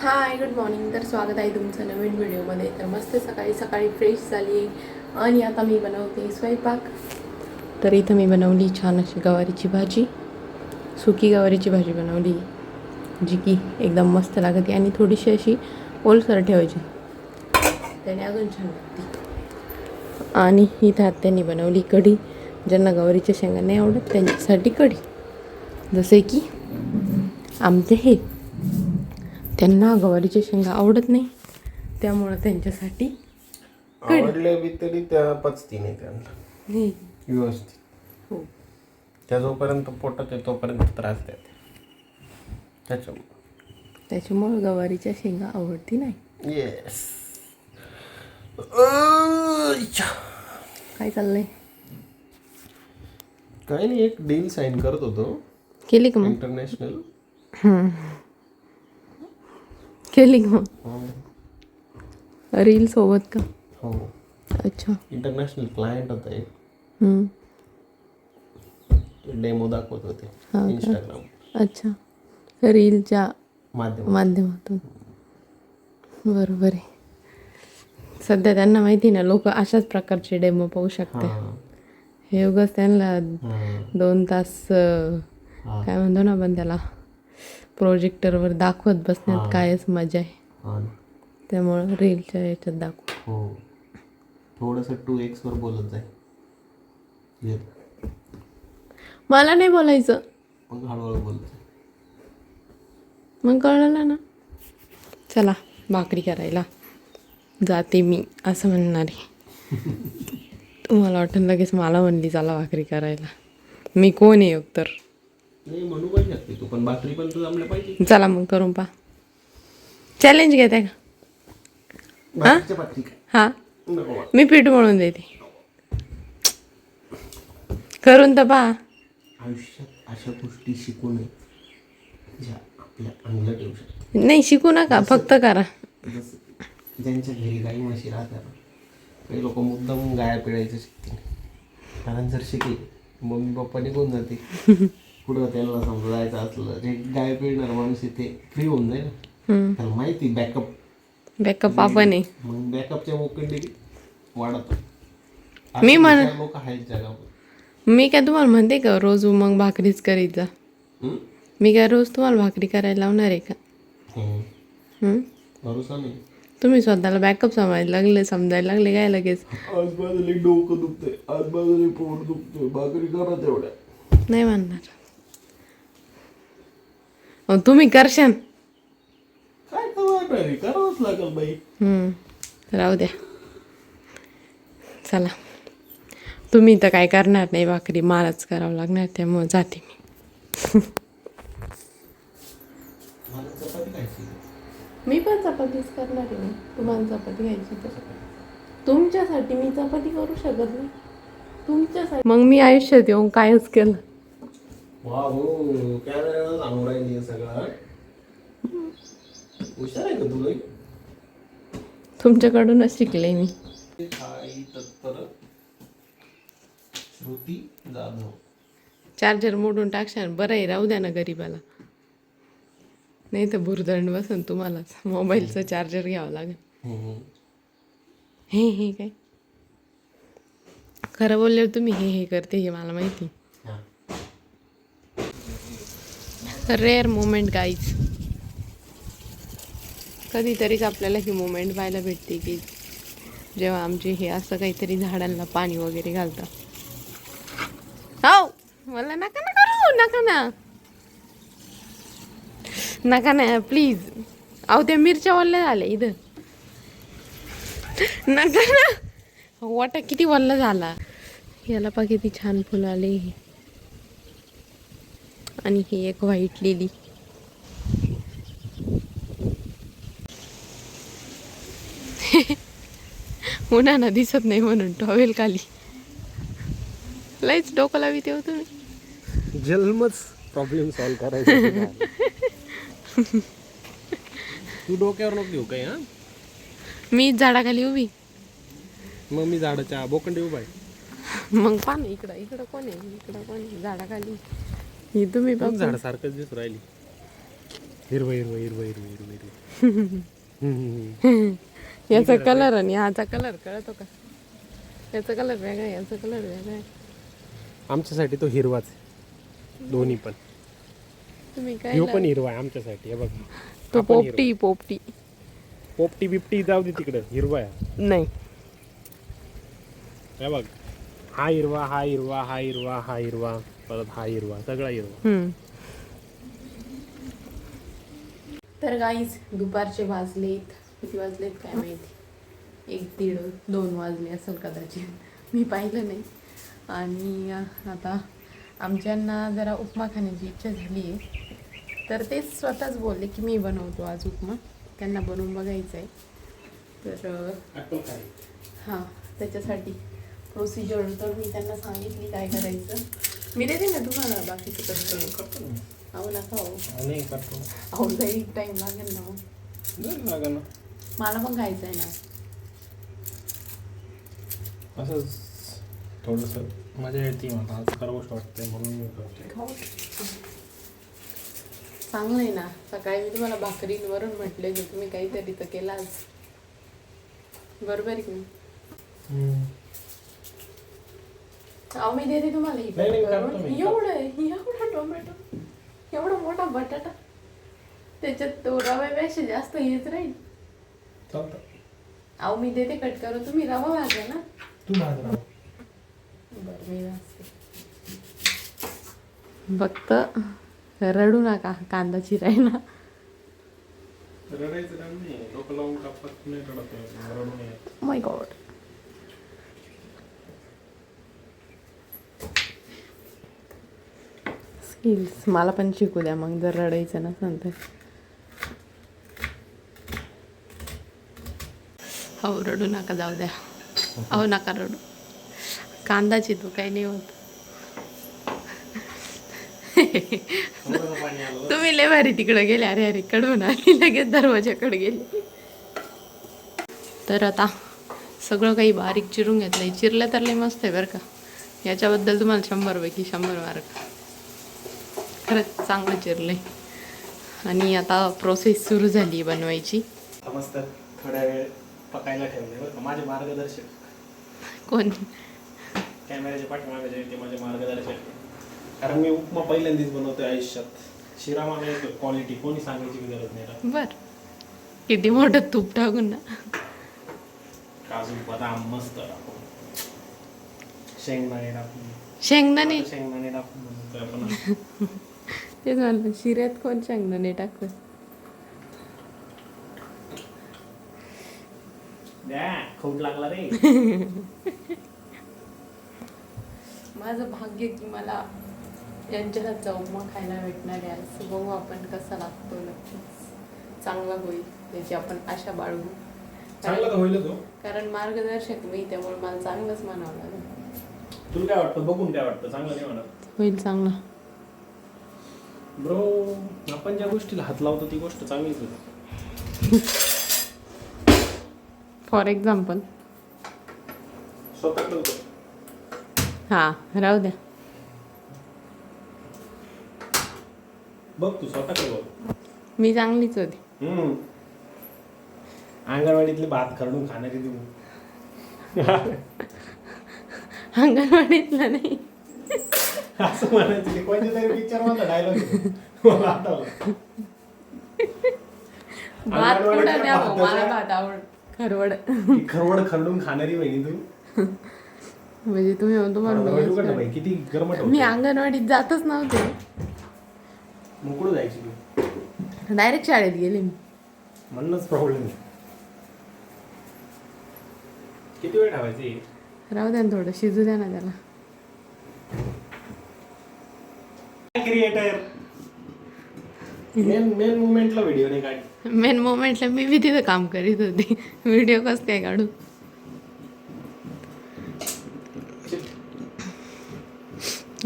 Hi good morning. तर स्वागत आहे तुमचं नवीन व्हिडिओमध्ये. तर मस्त सकाळी सकाळी फ्रेश झाली आणि आता मी बनवते स्वयंपाक. तर इथं मी बनवली छान अशी गवारीची भाजी, सुकी गवारीची भाजी बनवली, जी की एकदम मस्त लागते आणि थोडीशी अशी ओलसर ठेवायची, त्याने अजून छान लागते. आणि इथं आत्याने बनवली कढी. ज्यांना गवारीच्या शेंगा नाही आवडत त्यांच्यासाठी कढी, जसे की आमचे हे, त्यांना गवारीच्या शेंगा आवडत नाही, त्यामुळं त्यांच्यासाठी आवडले बी तरी त्या पचती नाही त्यांना व्यवस्थित. हो, त्या जोपर्यंत पोटात आहे तोपर्यंत त्रास देते, त्याच्यामुळं गवारीच्या शेंगा आवडती नाही. येस. काय चाललंय? काही नाही, एक डील साईन करत होतो. केली का मग? इंटरनॅशनल केली का मग? रील सोबत का? हो, अच्छा. इंटरनॅशनल क्लायंट होता एक, डेमो दाखवत होते इंस्टाग्राम. अच्छा, रीलच्या माध्यमातून. बरोबर आहे. सध्या त्यांना माहिती ना, लोक अशाच प्रकारचे डेमो पाहू शकते. हे उगाच त्यांना 2 तास काय म्हणतो ना आपण त्याला, प्रोजेक्टरवर दाखवत बसण्यात कायच मजा आहे. त्यामुळं रीलच्या याच्यात दाखव. हो, थोडंसं 2x वर बोलत जाय. मला नाही बोलायचं, मग हळूहळू बोलत जाय. मग कळलं ना. चला भाकरी करायला जाते मी, असं म्हणणार आहे. तुम्हाला वाटतं लगेच मला म्हणली चला भाकरी करायला. मी कोण आहे तर? नाही म्हणू पाहिजे तू, पण भाकरी पण तू जमल्या पाहिजे. चला मग करून पहा. चॅलेंज घेते का? हां, मी पीठ मळून देते, करून तर पहा. आयुष्यात अशा गोष्टी शिकू नये ज्या आपल्या अंगलट येऊ शकतात. नाही शिकू नका, फक्त करा. जसं ज्यांच्या घरी गाई म्हशी राहतात, काही लोक मुद्दाम गाया पिळायचं शिकतील. कारण जर शिकले, मम्मी पप्पा निघून जाते, पुढं त्यांना समजा जायचं असलं, जे गाय पिळणार माणूस आहे ते फ्री होऊन जाईल. त्याला माहिती बॅकअप आपण आहे. मग बॅकअपच्या मोकंडी वाढत. मी लोक आहेत जगावर. मी काय तुम्हाला म्हणते का रोज मग भाकरीच करीत जा? मी काय रोज तुम्हाला भाकरी करायला लावणार आहे का? भरोसा नाही. तुम्ही स्वतःला बॅकअप समजायला लागले काय लगेच? आज बाजूला डोकं दुखतंय, आज बाजूला पोट दुखतंय, भाकरी करा तेवढ्या. नाही म्हणणार. तुम्ही करशान. काय करावंच लागेल बाई. राहू द्या. चला, तुम्ही तर काय करणार नाही, भाकरी मलाच करावं लागणार, त्यामुळे जाते मी. मी पण चपातीच करणार आहे. मी तुम्हाला चपाती घ्यायची तर तुमच्यासाठी मी चपाती करू शकत नाही, तुमच्यासाठी. मग मी आयुष्यात येऊन कायच केलं? वा हो, कॅमेऱ्याला सांगू राहिली सगळं. हुशार आहे का तुला? तुमच्याकडूनच शिकले मी. श्रुती जाधव. चार्जर मोडून टाकशान, बरं आहे, राहू द्या ना गरीबाला. नाही तर भुरदंड बसन तुम्हालाच. मोबाईलचं चार्जर घ्यावं लागेल. हे काय खरं बोलल्यावर तुम्ही हे करते हे मला माहिती. Rare moment guys. कधीतरीच आपल्याला ही मोमेंट पाहायला भेटते की जेव्हा आमचे हे असं काहीतरी झाडांना पाणी वगैरे घालतात. हो, मला नका ना करू, नका ना प्लीज. अहो त्या मिरच्या वल्ल्या झाल्या इथं, नका ना. वाटा किती वल्ला झाला. याला पा किती छान फुलं आले. आणि ही एक व्हाईट लिली. उन्हानं दिसत नाही म्हणून टॉवेल खाली. लईच डोकं लावी तेव्हा तुम्ही. जन्मच प्रॉब्लेम सॉल्व्ह करायचा. तू डोक्यावर नको घेऊ काही. मी झाडाखाली उभी, मग मी झाडाच्या बोकंडी उभा आहे. मग पहा ना इकडं कोण आहे, झाडाखाली. ही तुम्ही झाडासारखंच दिसू राहिली. हिरवं हिरवं हिरवं हिरवं हिरवं हिरवं याचा कलर आणि ह्याचा कलर कळतो का? याचा कलर वेगळा आहे, याचा कलर वेगळा आहे. आमच्यासाठी तो हिरवाच आहे. दोन्ही पण तुम्ही काय ह्यो पण हिरवा आहे आमच्यासाठी. हे बघ तो आपण हिरवा. पोपटी पोपटी पोपटी बिपटी जाऊ दे तिकडं, हिरवा आहे. नाही. हे बघ हा हिरवा हा हिरवा हा हिरवा हा हिरवा परत हा हिरवा सगळा हिरवा. तर गाईज दुपारचे वाजलेत, किती वाजलेत काय माहिती, 1, 1:30, 2 वाजले असेल कदाचित, मी पाहिलं नाही. आणि आता आमच्यांना जरा उपमा खाण्याची इच्छा झाली आहे, तर तेच स्वतःच बोलले की मी बनवतो आज उपमा, त्यांना बनवून बघायचं आहे. तर हां, त्याच्यासाठी प्रोसिजर तर मी त्यांना सांगितली काय करायचं. मी देते ना तुम्हाला बाकीचं कसं. अहो नका अहो लई टाईम लागेल ना. मला पण खायचं आहे ना. असंच थोडंसं मजा येते मला, आज करावंच वाटतंय म्हणून मी करते. चांगलं आहे ना. सकाळी मी तुम्हाला भाकरीवरून म्हटले की तुम्ही काहीतरी तर केलं आज, बरोबर आहे की नाही? अहो मी देते तुम्हाला ही नाही, करून. एवढं टोमॅटो, एवढा मोठा बटाटा, त्याच्यात तो रव्यापेक्षा जास्त हेच राहील. चालतं. अहो मी देते कट करून, तुम्ही रवा भाजा ना. तू भाज राव. बरं मी भाजते. फक्त रडू नका, कांदा चिरायला. रडायचं काम नाही, डोकं लावून कापत नाही, रडू नये. माय गॉड. स्किल्स मला पण शिकू द्या मग, जर रडायचं नसेल तर. हो रडू नका, जाऊ द्या. अहो नका रडू, कांदा चितो काही नाही होत. तुम्ही लय भारी तिकडे गेले. अरे अरे कडून आली, लगेच दरवाजाकडे गेले. तर आता सगळं काही बारीक चिरून घेतलंय. चिरलं तर लय मस्त आहे बरं का. याच्याबद्दल तुम्हाला 100 पैकी 100 मार्क. खरंच चांगलं चिरलंय. आणि आता प्रोसेस सुरू झाली बनवायची. मस्त थोड्या वेळ पकायला ठेवले बरं का माझे मार्गदर्शक. कोण? कॅमेऱ्याच्या पाठीमागे जे ते माझे मार्गदर्शक. कारण मी उपमा पहिल्यांदाच बनवतोय आयुष्यात. शिरा मला येतो क्वालिटी, कोणी सांगायची गरज नाही. बर, किती मोठं तूप टाकून ना, काजू बदाम मस्त टाकून, शेंगदाणे टाकून. शेंगदाणे टाकून बनवतोय आपण. तेच म्हणलं, शिऱ्यात कोण शेंगदाणे टाकत? द्या खूप लागला रे. माझं भाग्य की मला यांच्या हातचा उपमा खायला भेटणार आहे आज. बघू आपण कसा लागतो. नक्कीच चांगला होईल याची आपण आशा बाळगू. चांगला तर होईल तो, कारण मार्गदर्शक मी, त्यामुळे मला चांगलंच म्हणावं लागेल. तुला काय वाटतं? बघून काय वाटतं? चांगलं नाही म्हणत. होईल चांगला. ब्रो, आपण ज्या गोष्टीला हात लावतो ती गोष्ट चांगलीच होती. फॉर एक्झाम्पल स्वतःकडे होतो. हां राहू द्या. बघ तू स्वतःकडे बघ. मी चांगलीच होती. अंगणवाडीतले भात खरडून खाणारी तू. अंगणवाडीतला नाही, असं म्हणायचं की कोणत्या तरी पिक्चर मधला डायलॉग मला आठवला. भात पुढं द्या भाऊ, मला भात आवड. खरवड खरवड खरडून खाणारी बहिणी तू. म्हणजे तुम्ही म्हणतो मला बाई किती गरमट. मी अंगणवाडीत जातच नव्हते. मुकुड जायची तू, डायरेक्ट शाळेत गेले मी. म्हणूनच प्रॉब्लेम आहे. किती वेळ ठेवायची? राहू द्या ना, थोडं शिजू द्या ना त्याला. क्रिएटर मेन मुवमेंटला व्हिडिओ नाही काढ. मेन मोमेंटला मी बी तिथं काम करीत होते. व्हिडिओ कसं काय काढू?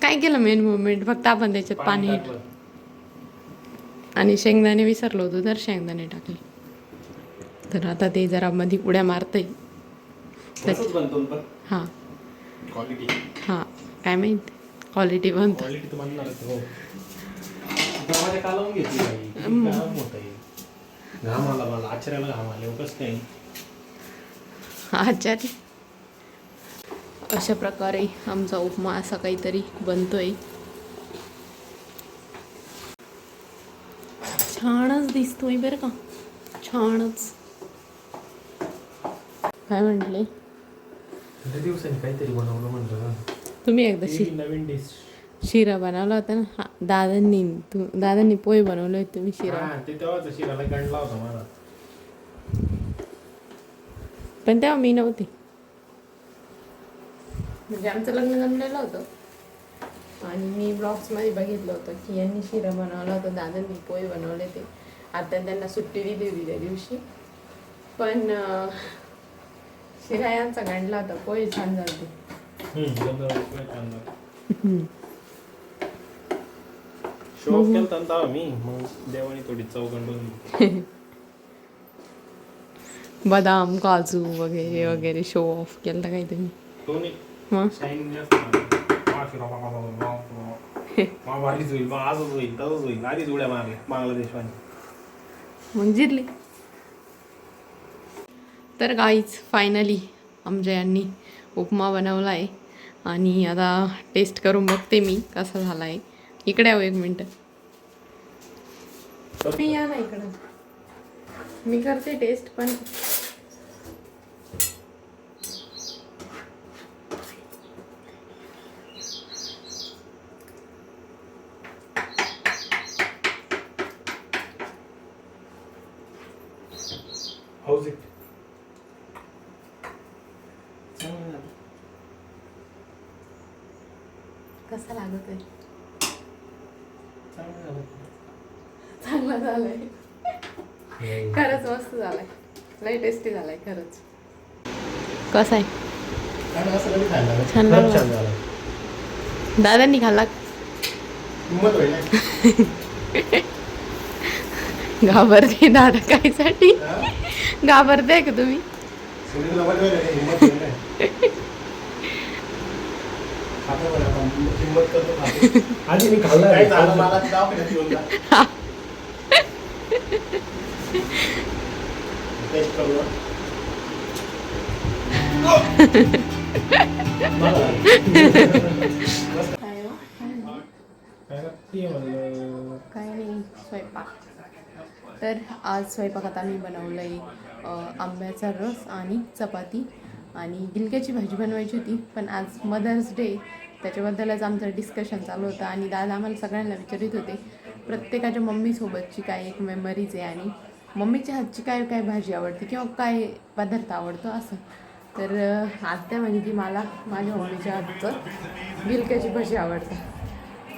काय केलं मेन मोमेंट? फक्त आपण त्याच्यात पाणी आणि शेंगदाणे विसरलो होतो, तर शेंगदाणे टाकले. तर आता ते जरा मध्ये उड्या मारतंय. हां क्वालिटी हां, काय माहिती क्वालिटी बनतो. क्वालिटी तर म्हणणार हो. गावाच्या कालावून घेतली बाई. किती गरम होतंय. घाम आला मला, आचऱ्याला घाम आले उगाच नाही. आचार्य. अशा प्रकारे आमचा उपमा असा काहीतरी बनतोय. छानच दिसतोय बरं का, छानच. काय म्हटले? किती दिवसांनी काहीतरी बनवलं म्हणलं ना. तुम्ही एकदा ही नवीन डिश. शिरा बनवला होता ना. हा, दादांनी पोहे बनवले होते, तुम्ही शिरा. हा, ते तेव्हाच शिराला गणला होता मला. पण तेव्हा मी नव्हते, म्हणजे आमचं लग्न जमलेलं होतं आणि मी ब्लॉग्समध्ये बघितलं होतं की यांनी शिरा बनवला होता, दादांनी पोहे बनवले ते. आता त्यांना सुट्टी दिली होती त्या दिवशी, पण शिरा यांचा गांडला होता, पोहे छान झाले. शो ऑफ केलता ना मी, मग देवानी थोडी चौकण बघली. बदाम काजू वगैरे वगैरे शो ऑफ केला काही तुम्ही. दोन्ही मग शाईन जास्त भारीच होईल, मग आजच होईल, तसंच होईल. आधीच उड्या मारल्या बांगलादेशवानी. मग जिरली. तर गाईच फायनली आमच्या यांनी उपमा बनवला आहे आणि आता टेस्ट करून बघते मी कसा झाला आहे. इकडे यावं एक मिनटं. मी या ना इकडं, मी करते टेस्ट. पण हाऊस इट. कसा लागत आहे? चांगला झालाय, खरंच मस्त झालाय, लय टेस्टी झालाय खरंच. कसा आहे? छान लागला. दादांनी खाल्ला? घाबरते दादा कायसाठी? घाबरते का तुम्ही? आधी मी खाल्ला. काय नाही, स्वयंपाक. तर आज स्वयंपाकात आम्ही बनवलं आहे आंब्याचा रस आणि चपाती आणि गिलक्याची भाजी बनवायची होती. पण आज मदर्स डे, त्याच्याबद्दलच आमचं डिस्कशन चालू होतं आणि दादा आम्हाला सगळ्यांना विचारित होते प्रत्येकाच्या मम्मीसोबतची काय एक मेमरीज आहे आणि मम्मीच्या हातची काय काय भाजी आवडते किंवा काय पदार्थ आवडतो असं. तर आत्या म्हणजे की मला माझ्या मम्मीच्या हातचं गिलक्याची भाजी आवडतं.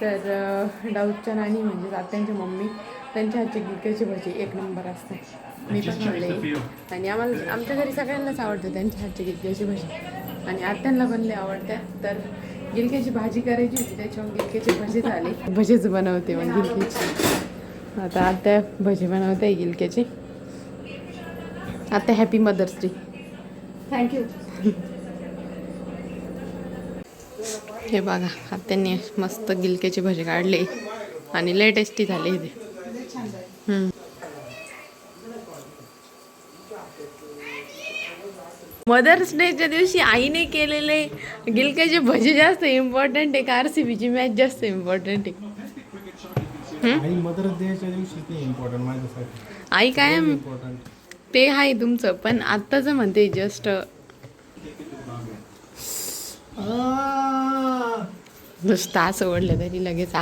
तर डाऊटच्या नानी म्हणजे आत्यांची मम्मी, त्यांच्या हातची गिलक्याची भाजी एक नंबर असते. मी पण म्हणले आणि आमच्या घरी सगळ्यांनाच आवडते त्यांच्या हातची गिलक्याची भाजी आणि आत्यांना पण लय आवडते. तर गिलक्याची भाजी करायची होती, त्याच्यावर गिलक्याची भजी झाली. भजीच बनवते मग गिलक्याची. आता आत्या भजी बनवते गिलक्याची. आत्या हॅपी मदर्स डे. थँक्यू. हे बघा, आत्यांनी मस्त गिलक्याची भजी काढली आणि लय टेस्टी झाले ते. मदर्स डेच्या दिवशी आईने केलेले गिलक्याचे भजी जास्त इम्पॉर्टंट आहे का RCBची मॅच जास्त इम्पॉर्टंट आहे? आई मदर्स डेच्या दिवशी ते इम्पॉर्टंट माझ्यासाठी. आई काय इम्पॉर्टंट ते आहे तुमचं, पण आत्ताच म्हणते जस्ट नुसतं असं ओढलं तरी लगेच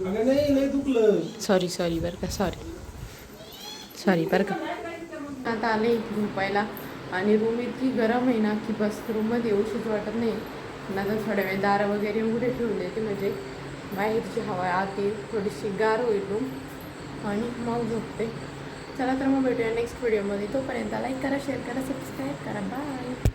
नाही दुखलं. सॉरी बरं का, सॉरी बरं का. आता आले झोपायला आणि रूम इतकी गरम आहे ना की बस रूममध्ये येऊशीच वाटत नाही. आता थोड्या वेळ दारं वगैरे उघडे ठेवून देते म्हणजे बाहेरची हवा आत येईल, थोडीशी गार होईल रूम आणि मग झोपते. चला तर मग भेटूया नेक्स्ट व्हिडिओमध्ये. तोपर्यंत लाईक करा, शेअर करा, सबस्क्राईब करा. बाय.